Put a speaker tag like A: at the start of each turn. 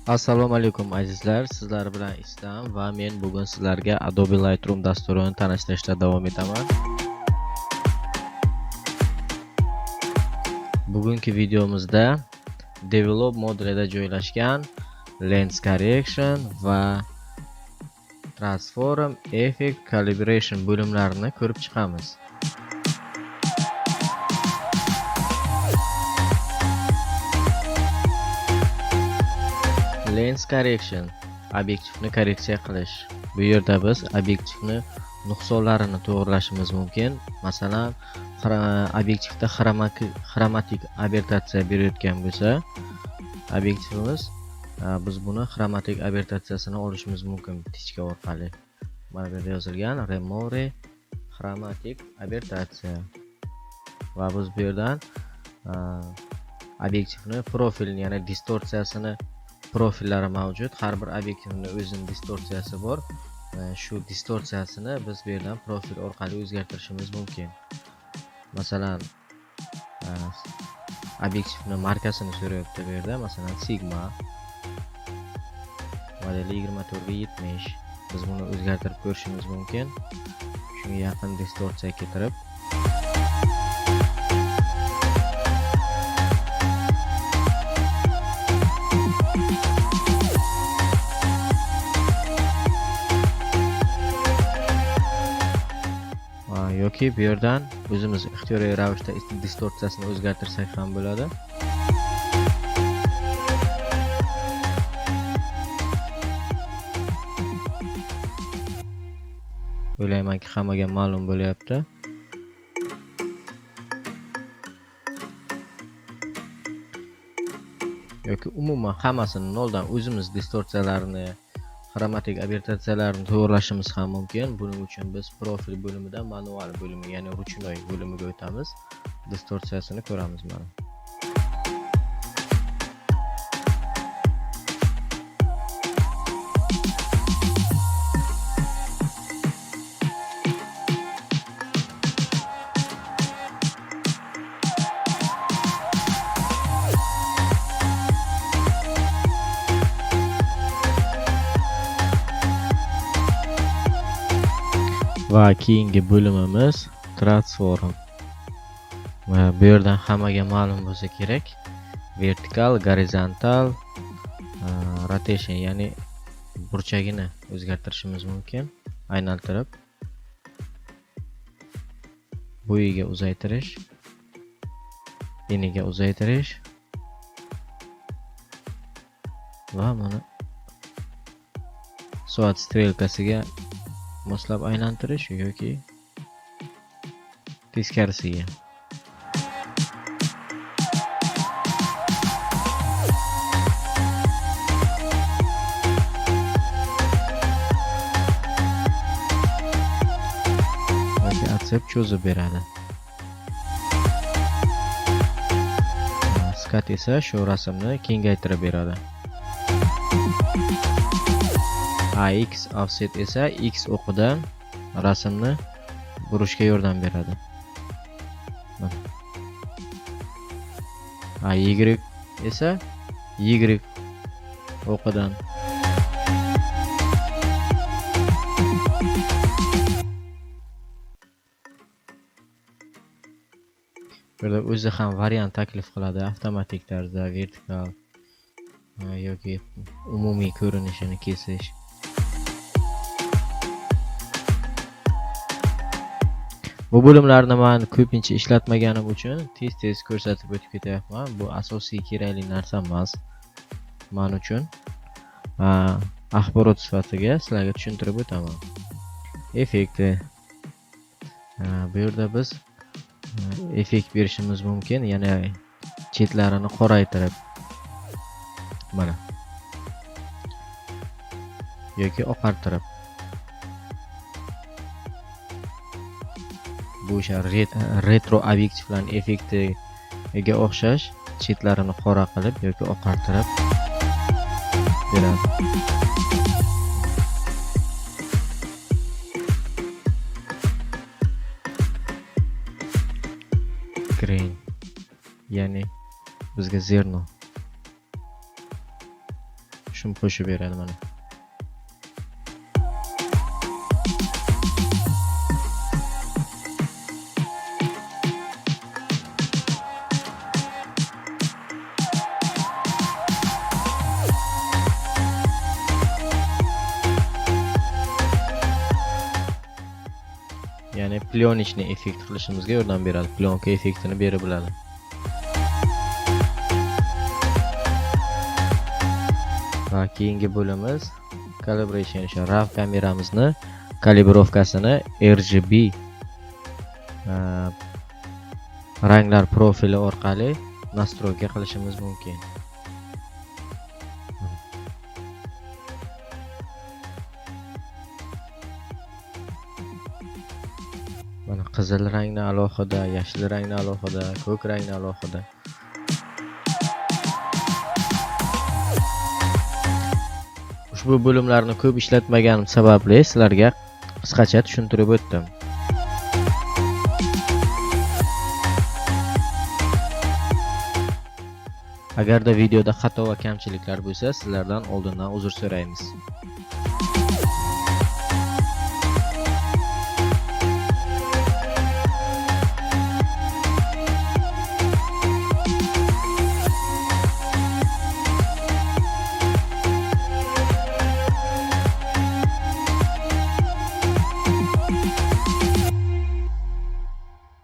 A: Assalomu alaykum azizlar, sizlar bilan Istam va men bugun sizlarga Adobe Lightroom dasturini tanishtirishda davom etaman. Bugungi videomizda Develop modulida joylashgan Lens Correction va Transform Effect Calibration bo'limlarini ko'rib chiqamiz. Lens Correction obyektivni korreksiya qilish. Bu yerda biz obyektivni nuqsonlarini to'g'rilashimiz mumkin. Masalan, obyektivda xromatik abertatsiya berayotgan bo'lsa, obyektivimiz biz buni xromatik abertatsiyasini olishimiz mumkin tichka orqali. Mana bu yerda yozilgan Remove Chromatic Abertatsiya. Va biz bu yerdan obyektivni profilini, ya'ni distorsiyasini profillari mavjud. Har bir obyektivning o'zining distorsiyasi bor. Shu distorsiyasini biz bu yerdan profil orqali o'zgartirishimiz mumkin. Masalan, obyektivning markasini so'rayapti bu yerda. Masalan, Sigma modeli 24-70. Biz buni o'zgartirib ko'rishimiz mumkin. Shunga yaqin distorsiya keltirib yoki bu yerdan o'zimiz ixtiyoriy ravishda distorsiyasini o'zgartirsak ham bo'ladi. O'ylaymanki hammaga ma'lum bo'lyapti. Yoki umuman hammasini noldan o'zimiz distorsiyalarini, xromatik abertatsiyalarni to'g'rilashimiz ham mumkin. Buning uchun biz profil bo'limidan manual bo'limi, ya'ni ruchnoy bo'limiga o'tamiz. Distorsiyasini ko'ramiz mana. Va keyingi bo'limimiz Transform. Va bu yerdan hammaga ma'lum bo'lsa kerak, vertikal, gorizontal rotation, ya'ni burchagini o'zgartirishimiz mumkin. Aylantirib, bo'yiga uzaytirish, eniga uzaytirish va buni soat strelkasiga moslab aylantirish yoki teskarisiga. Yoki atsep cho'zib beradi. Skat esa shu rasmni kengaytirib beradi. AX offset esa X o'qidan rasmni burishga yordam beradi. Y esa Y o'qidan. Burada o'zi ham variant taklif qiladi, avtomatik tarzda vertikal yoki umumiy ko'rinishini kesish. Bu bo'limlarni men ko'pincha ishlatmaganim uchun tez ko'rsatib o'tib ketyapman. Bu asosiy kerakli narsa emas men uchun. Axborot sifatida sizlarga tushuntirib o'taman. Effekti. Bu yerda biz effekt berishimiz mumkin, ya'ni chetlarini qoraytirib. Mana. Yoki oqartirib. Bu o'sha retro obyektivlarning effektiga o'xshash chetlarini qora qilib yoki oqartirib beradi. Grain, ya'ni bizga zerno shuni qo'shib beradi mana. Ya'ni plyonishni effekt qilishimizga yordam beradi. Plyonka effektini berib biladi. Va keyingi bo'limiz calibration. RAW kameramizni kalibrovkasini RGB ranglar profili orqali nastroyka qilishimiz mumkin. Mana qizil rangni alohida, yashil rangni alohida, ko'k rangni alohida. Ushbu bo'limlarni ko'p ishlatmaganim sababli sizlarga qisqacha tushuntirib o'tdim. Agarda videoda xato va kamchiliklar bo'lsa, sizlardan oldindan uzr so'raymiz.